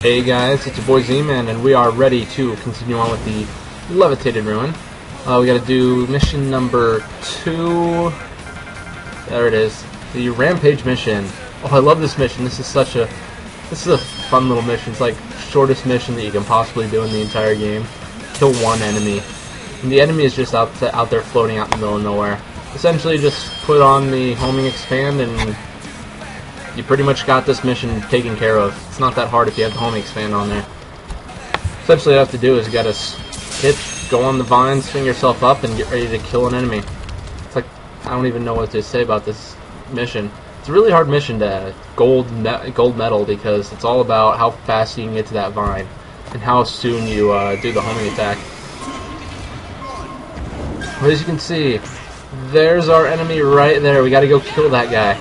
Hey guys, it's your boy Z-Man, and we are ready to continue on with the Levitated Ruin. We gotta do mission number 2. There it is. The Rampage mission. Oh, I love this mission. This is a fun little mission. It's like shortest mission that you can possibly do in the entire game. Kill one enemy. And the enemy is just out there floating out in the middle of nowhere. Essentially just put on the homing expand and you pretty much got this mission taken care of. It's not that hard if you have the homing expand on there. Essentially all you have to do is you gotta go on the vine, swing yourself up, and get ready to kill an enemy. It's like, I don't even know what to say about this mission. It's a really hard mission to gold medal because it's all about how fast you can get to that vine and how soon you do the homing attack. But as you can see, there's our enemy right there. We gotta go kill that guy.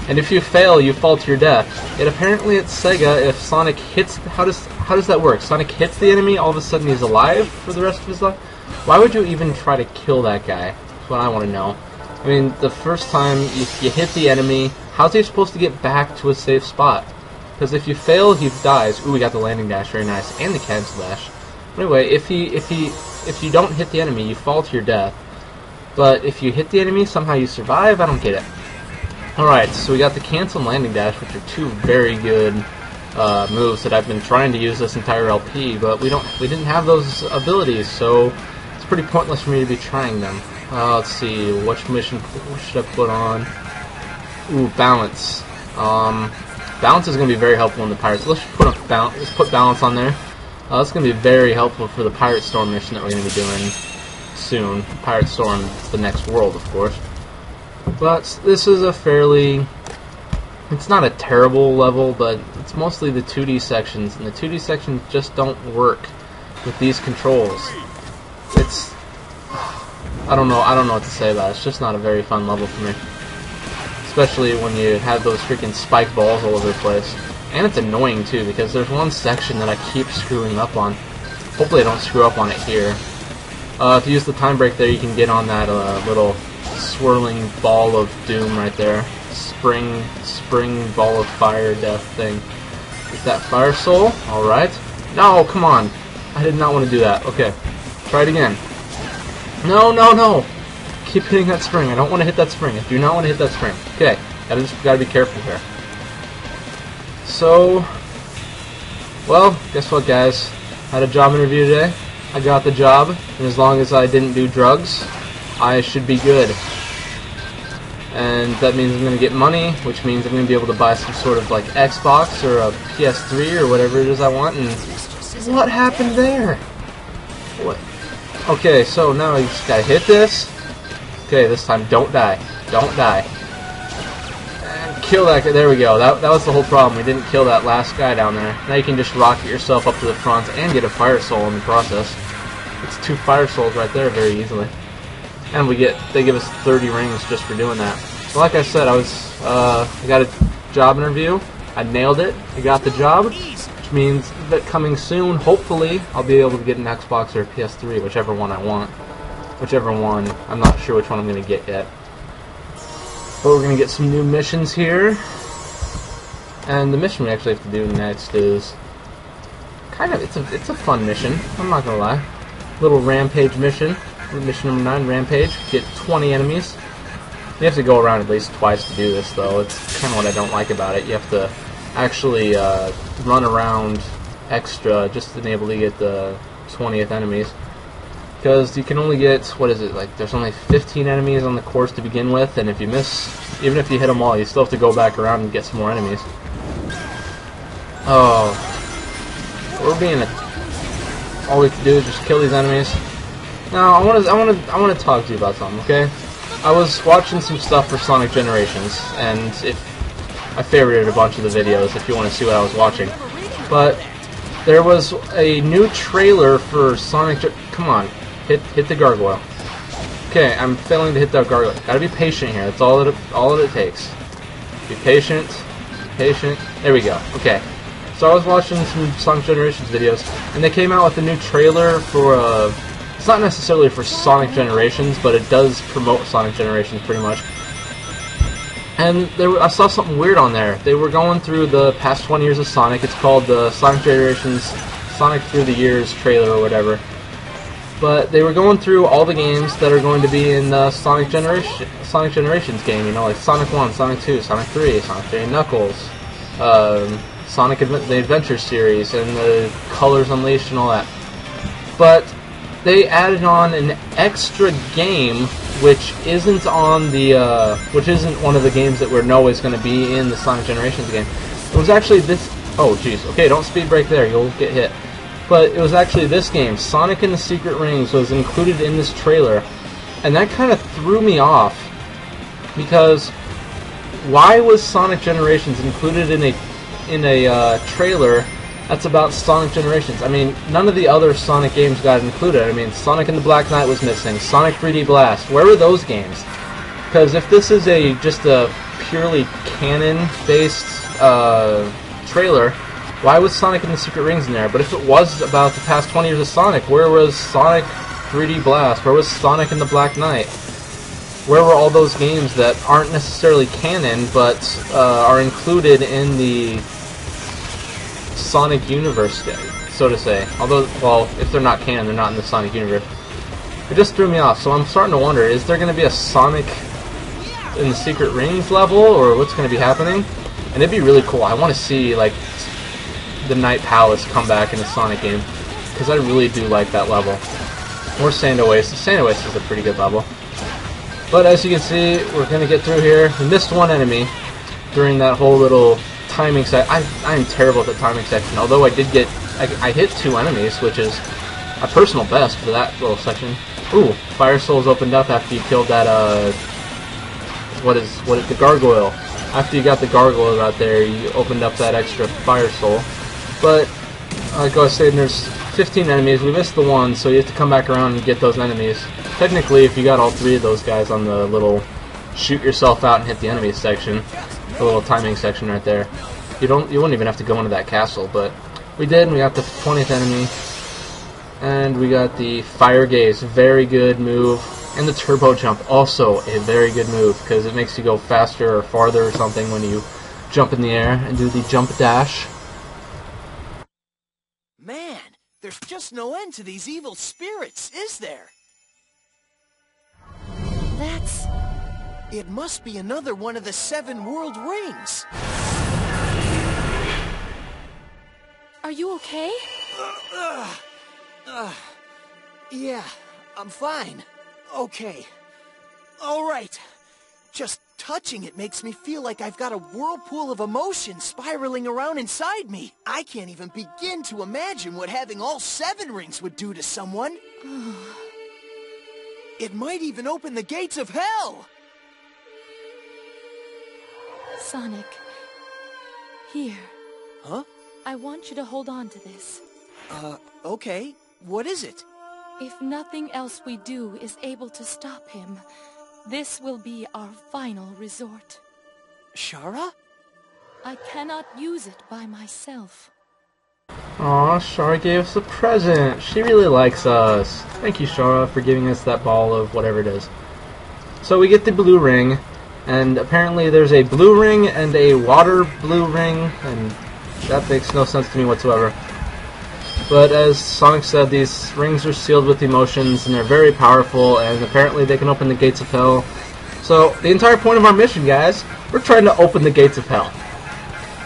And if you fail, you fall to your death. Yet apparently at Sega, if Sonic hits... How does that work? Sonic hits the enemy, all of a sudden he's alive for the rest of his life? Why would you even try to kill that guy? That's what I want to know. I mean, the first time you hit the enemy, how's he supposed to get back to a safe spot? Because if you fail, he dies. Ooh, we got the landing dash, very nice. And the cancel dash. Anyway, if you don't hit the enemy, you fall to your death. But if you hit the enemy, somehow you survive? I don't get it. Alright, so we got the cancel and landing dash, which are two very good moves that I've been trying to use this entire LP, but we didn't have those abilities, so it's pretty pointless for me to be trying them. Let's see, which mission should I put on? Ooh, balance. Balance is going to be very helpful in the pirates. Let's put balance on there. That's going to be very helpful for the Pirate Storm mission that we're going to be doing soon. Pirate Storm, the next world, of course. But this is a fairly... It's not a terrible level, but it's mostly the 2D sections, and the 2D sections just don't work with these controls. It's... I don't know what to say about it. It's just not a very fun level for me. Especially when you have those freaking spike balls all over the place. And it's annoying too, because there's one section that I keep screwing up on. Hopefully I don't screw up on it here. If you use the time break there, you can get on that little swirling ball of doom right there. Spring ball of fire death thing. Is that fire soul? Alright. No, come on. I did not want to do that. Okay. Try it again. No, no, no! Keep hitting that spring. I don't want to hit that spring. I do not want to hit that spring. Okay. Gotta be careful here. So, well, guess what, guys? I had a job interview today. I got the job, and as long as I didn't do drugs, I should be good. And that means I'm going to get money, which means I'm going to be able to buy some sort of like Xbox or a PS3 or whatever it is I want. And what happened there? What? Okay, so now I just gotta hit this. Okay, this time don't die. Don't die. And kill that guy. There we go. That was the whole problem. We didn't kill that last guy down there. Now you can just rocket yourself up to the front and get a fire soul in the process. It's 2 fire souls right there very easily. And they give us 30 rings just for doing that. So like I said, I got a job interview. I nailed it. I got the job, which means that coming soon, hopefully, I'll be able to get an Xbox or a PS3, whichever one I want. Whichever one. I'm not sure which one I'm going to get yet. But we're going to get some new missions here. And the mission we actually have to do next is kind of, it's a fun mission. I'm not going to lie. Little Rampage mission. Mission number 9, Rampage. Get 20 enemies. You have to go around at least twice to do this, though. It's kind of what I don't like about it. You have to actually run around extra just to be able to get the 20th enemies. Because you can only get, what is it, like there's only 15 enemies on the course to begin with, and if you miss, even if you hit them all, you still have to go back around and get some more enemies. Oh. All we have to do is just kill these enemies. Now, I want to talk to you about something, okay? I was watching some stuff for Sonic Generations, and I favorited a bunch of the videos if you want to see what I was watching. But there was a new trailer for Sonic. Come on, hit the gargoyle. Okay, I'm failing to hit that gargoyle. Gotta be patient here. That's all that it takes. Be patient. Patient. There we go. Okay. So I was watching some Sonic Generations videos, and they came out with a new trailer for it's not necessarily for Sonic Generations, but it does promote Sonic Generations pretty much. And I saw something weird on there. They were going through the past 20 years of Sonic. It's called the Sonic Generations Sonic Through the Years trailer or whatever. But they were going through all the games that are going to be in the Sonic Generations game. You know, like Sonic 1, Sonic 2, Sonic 3, Sonic 3 and Knuckles, Sonic the Adventure series, and the Colors Unleashed and all that. But they added on an extra game, which isn't on the, which isn't one of the games that we know is going to be in the Sonic Generations game. It was actually this. Oh, jeez. Okay, don't speed brake there. You'll get hit. But it was actually this game, Sonic and the Secret Rings, was included in this trailer, and that kind of threw me off, because why was Sonic Generations included in a trailer that's about Sonic Generations? I mean, none of the other Sonic games got included. I mean, Sonic and the Black Knight was missing, Sonic 3D Blast. Where were those games? Because if this is just a purely canon-based trailer, why was Sonic and the Secret Rings in there? But if it was about the past 20 years of Sonic, where was Sonic 3D Blast? Where was Sonic and the Black Knight? Where were all those games that aren't necessarily canon, but are included in the Sonic universe, so to say? Although, well, if they're not canon, they're not in the Sonic universe. It just threw me off, so I'm starting to wonder, is there going to be a Sonic in the Secret Rings level, or what's going to be happening? And it'd be really cool. I want to see, like, the Night Palace come back in the Sonic game, because I really do like that level. Or Sand Oasis. Sand Oasis is a pretty good level. But as you can see, we're going to get through here. We missed one enemy during that whole little timing section. I'm terrible at the timing section, although I did get... I hit 2 enemies, which is a personal best for that little section. Ooh, Fire Souls opened up after you killed that, what is the gargoyle. After you got the gargoyle out there, you opened up that extra Fire Soul. But, like I was saying, there's 15 enemies. We missed the one, so you have to come back around and get those enemies. Technically, if you got all 3 of those guys on the little shoot yourself out and hit the enemies section, the little timing section right there, you wouldn't even have to go into that castle. But we did, and we got the 20th enemy. And we got the Fire Gaze, very good move. And the Turbo Jump, also a very good move, because it makes you go faster or farther or something when you jump in the air and do the jump dash. Man, there's just no end to these evil spirits, is there? It must be another one of the 7 world rings. Are you okay? Yeah, I'm fine. Okay. Alright. Just touching it makes me feel like I've got a whirlpool of emotion spiraling around inside me. I can't even begin to imagine what having all 7 rings would do to someone. It might even open the gates of hell! Sonic, here. Huh? I want you to hold on to this. Okay. What is it? If nothing else we do is able to stop him, this will be our final resort. Shahra? I cannot use it by myself. Aw, Shahra gave us a present. She really likes us. Thank you, Shahra, for giving us that ball of whatever it is. So we get the blue ring, and apparently there's a blue ring and a water blue ring, and that makes no sense to me whatsoever. But as Sonic said, these rings are sealed with emotions, and they're very powerful, and apparently they can open the gates of hell. So, the entire point of our mission, guys, we're trying to open the gates of hell.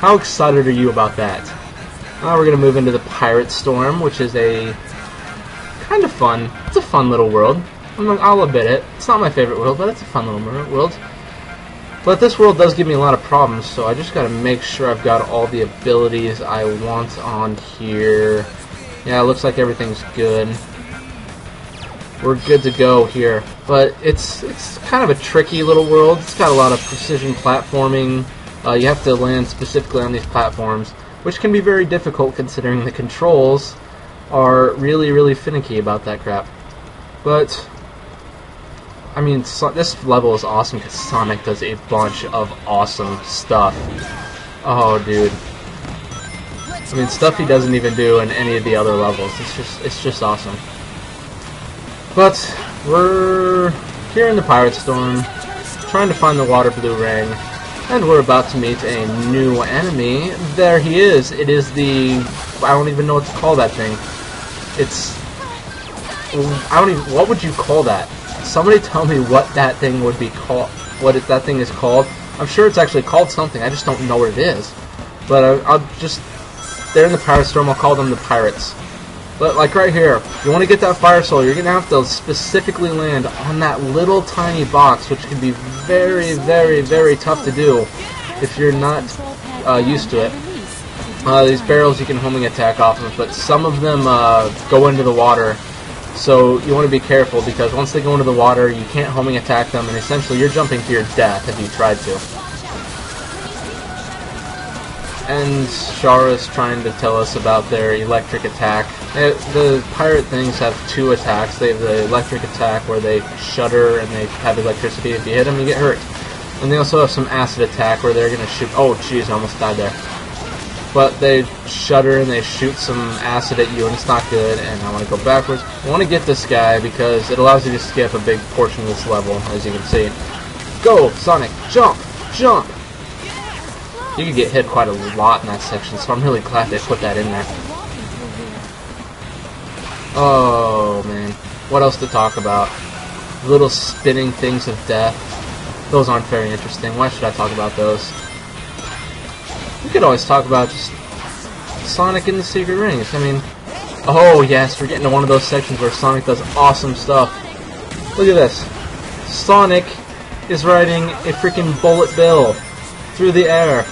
How excited are you about that? Now we're going to move into the Pirate Storm, which is a kind of fun. It's a fun little world. I'll admit it. It's not my favorite world, but it's a fun little world. But this world does give me a lot of problems, so I just got to make sure I've got all the abilities I want on here. Yeah, it looks like everything's good. We're good to go here. But it's kind of a tricky little world. It's got a lot of precision platforming. You have to land specifically on these platforms, which can be very difficult considering the controls are really, really finicky about that crap. But, I mean, this level is awesome because Sonic does a bunch of awesome stuff. Oh, dude. I mean, stuff he doesn't even do in any of the other levels. It's just awesome. But we're here in the Pirate Storm, trying to find the water blue ring. And we're about to meet a new enemy. There he is. It is the... I don't even know what to call that thing. It's... I don't even... What would you call that? Somebody tell me what that thing would be called. That thing is called. I'm sure it's actually called something. I just don't know what it is. But I'll just... They're in the Pirate Storm. I'll call them the Pirates. But like right here, you want to get that Fire Soul, you're going to have to specifically land on that little tiny box, which can be very, very, very tough to do if you're not used to it. These barrels you can homing attack off of, but some of them go into the water. So you want to be careful, because once they go into the water, you can't homing attack them, and essentially you're jumping to your death if you tried to. And Shahra's trying to tell us about their electric attack. The pirate things have two attacks. They have the electric attack where they shudder and they have electricity. If you hit them, you get hurt. And they also have some acid attack where they're going to shoot... Oh, jeez, I almost died there. But they shudder and they shoot some acid at you, and it's not good. And I want to go backwards. I want to get this guy because it allows you to skip a big portion of this level, as you can see. Go, Sonic! Jump! Jump! You could get hit quite a lot in that section, so I'm really glad they put that in there. Oh, man. What else to talk about? Little spinning things of death. Those aren't very interesting. Why should I talk about those? We could always talk about just Sonic and the Secret Rings. I mean, oh yes, we're getting to one of those sections where Sonic does awesome stuff. Look at this. Sonic is riding a freaking bullet bill through the air.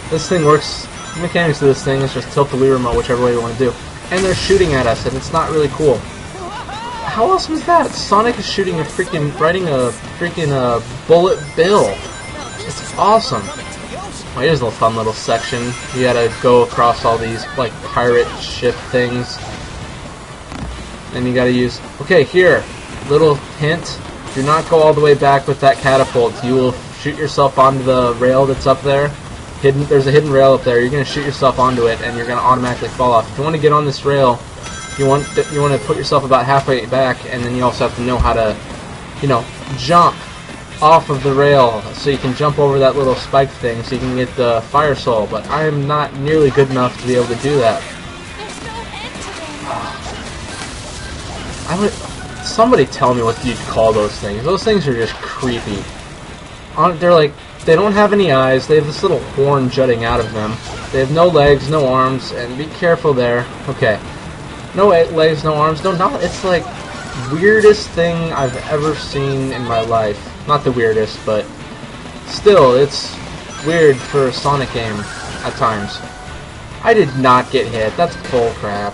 This thing works, the mechanics of this thing is just tilt the Wii remote whichever way you want to do. And they're shooting at us, and it's not really cool. How awesome is that? Sonic is riding a freaking bullet bill. It's awesome. Well, here's a fun little section. You gotta go across all these, like, pirate ship things. And you gotta use... Okay, here. Little hint. Do not go all the way back with that catapult. You will shoot yourself onto the rail that's up there. There's a hidden rail up there. You're going to shoot yourself onto it, and you're going to automatically fall off. If you want to get on this rail, you want to put yourself about halfway back, and then you also have to know how to, jump off of the rail, so you can jump over that little spike thing, so you can get the Fire Soul. But I am not nearly good enough to be able to do that. Somebody tell me what you'd call those things. Those things are just creepy. They're like... They don't have any eyes. They have this little horn jutting out of them. They have no legs, no arms, and be careful there. Okay. No legs, no arms, no not. It's like weirdest thing I've ever seen in my life. Not the weirdest, but still, it's weird for a Sonic game at times. I did not get hit. That's bull crap.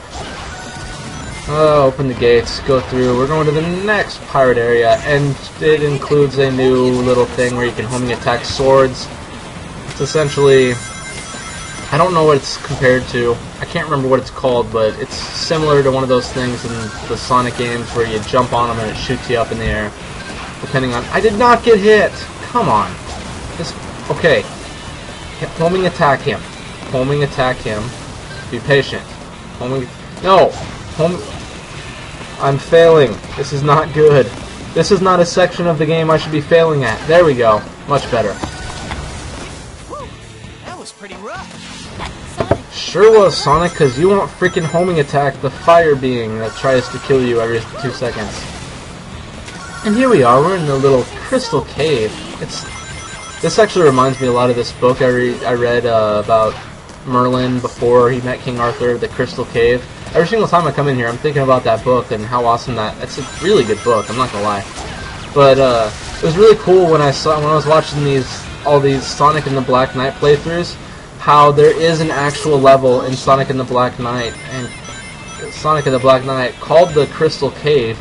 Open the gates, go through. We're going to the next pirate area, and it includes a new little thing where you can homing attack swords. It's essentially... I don't know what it's compared to. I can't remember what it's called, but it's similar to one of those things in the Sonic games where you jump on them and it shoots you up in the air. Depending on... I did not get hit! Come on. Okay. Homing attack him. Homing attack him. Be patient. Homing... No! I'm failing. This is not good. This is not a section of the game I should be failing at. There we go. Much better. That was pretty rough. Sure was, Sonic, because you won't freaking homing attack the fire being that tries to kill you every 2 seconds. And here we are. We're in the little crystal cave. This actually reminds me a lot of this book I read about Merlin before he met King Arthur, the Crystal Cave. Every single time I come in here, I'm thinking about that book and how awesome it's a really good book. I'm not gonna lie, but it was really cool when I was watching all these Sonic and the Black Knight playthroughs, how there is an actual level in Sonic and the Black Knight called the Crystal Cave,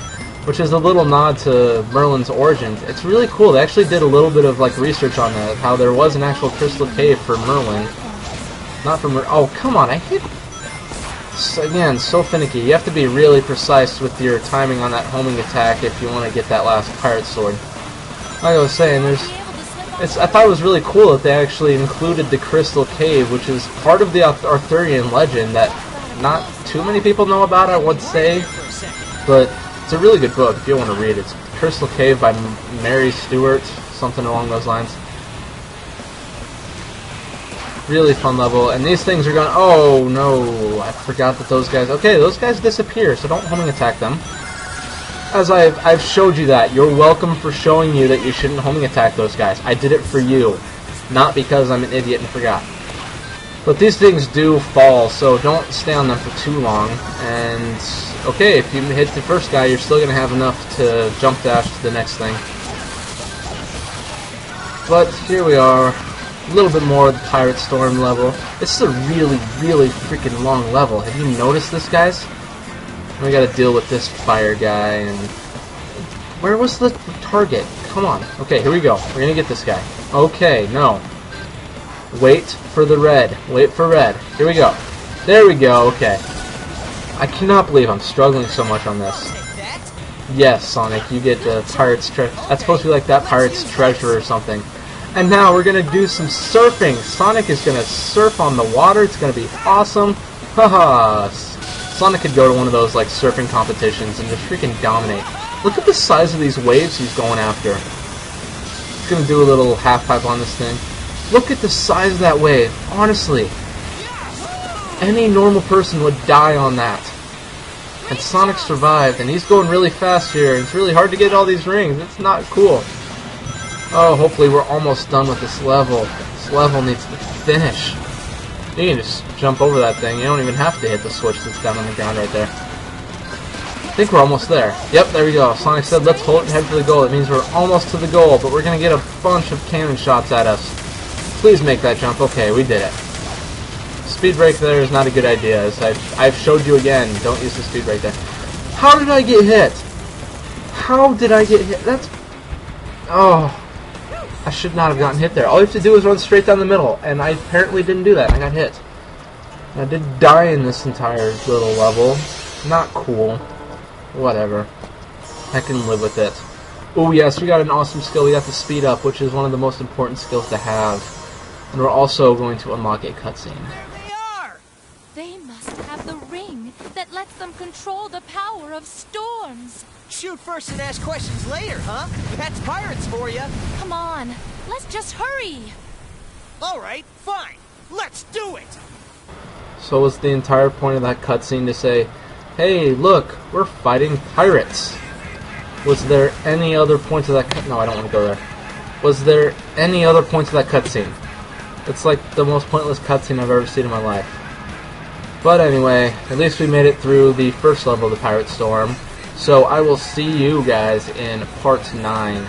which is a little nod to Merlin's origins. It's really cool. They actually did a little bit of research on that, how there was an actual Crystal Cave for Merlin, not for Merlin. Oh come on! I hit. Again, so finicky. You have to be really precise with your timing on that homing attack if you want to get that last pirate sword. Like I was saying, I thought it was really cool that they actually included the Crystal Cave, which is part of the Arthurian legend that not too many people know about, I would say. But it's a really good book if you want to read it. It's Crystal Cave by Mary Stewart, something along those lines. Really fun level, and these things are going. Oh no! I forgot that those guys. Okay, those guys disappear, so don't homing attack them. As I've showed you that. You're welcome for showing you that you shouldn't homing attack those guys. I did it for you, not because I'm an idiot and forgot. But these things do fall, so don't stay on them for too long. And okay, if you hit the first guy, you're still gonna have enough to jump dash to the next thing. But here we are. A little bit more of the Pirate Storm level. This is a really, really freaking long level. Have you noticed this, guys? We gotta deal with this fire guy, and... Where was the target? Come on. Okay, here we go. We're gonna get this guy. Okay, no. Wait for the red. Wait for red. Here we go. There we go, okay. I cannot believe I'm struggling so much on this. Yes, Sonic, you get the Pirate's Treasure. That's supposed to be like that Pirate's Treasure or something. And now we're going to do some surfing. Sonic is going to surf on the water. It's going to be awesome. Haha. Sonic could go to one of those like surfing competitions and just freaking dominate. Look at the size of these waves he's going after. He's going to do a little half pipe on this thing. Look at the size of that wave. Honestly. Any normal person would die on that. And Sonic survived, and he's going really fast here. It's really hard to get all these rings. It's not cool. Oh, hopefully we're almost done with this level. This level needs to finish. You can just jump over that thing. You don't even have to hit the switch that's down on the ground right there. I think we're almost there. Yep, there we go. Sonic said, let's hold it and head for the goal. It means we're almost to the goal, but we're going to get a bunch of cannon shots at us. Please make that jump. Okay, we did it. Speed brake there is not a good idea. As I've showed you again, don't use the speed brake there. How did I get hit? How did I get hit? That's... Oh... I should not have gotten hit there. All you have to do is run straight down the middle, and I apparently didn't do that. I got hit. I did die in this entire little level. Not cool. Whatever. I can live with it. Oh yes, we got an awesome skill. We got the speed up, which is one of the most important skills to have. And we're also going to unlock a cutscene. There they are! They must have the ring that lets them control the power of storms. Shoot first and ask questions later, huh? That's pirates for you. Come on, let's just hurry. All right, fine. Let's do it. So was the entire point of that cutscene to say, hey, look, we're fighting pirates. Was there any other point to that No, I don't want to go there. Was there any other point to that cutscene? It's like the most pointless cutscene I've ever seen in my life. But anyway, at least we made it through the first level of the Pirate Storm. So I will see you guys in part 9.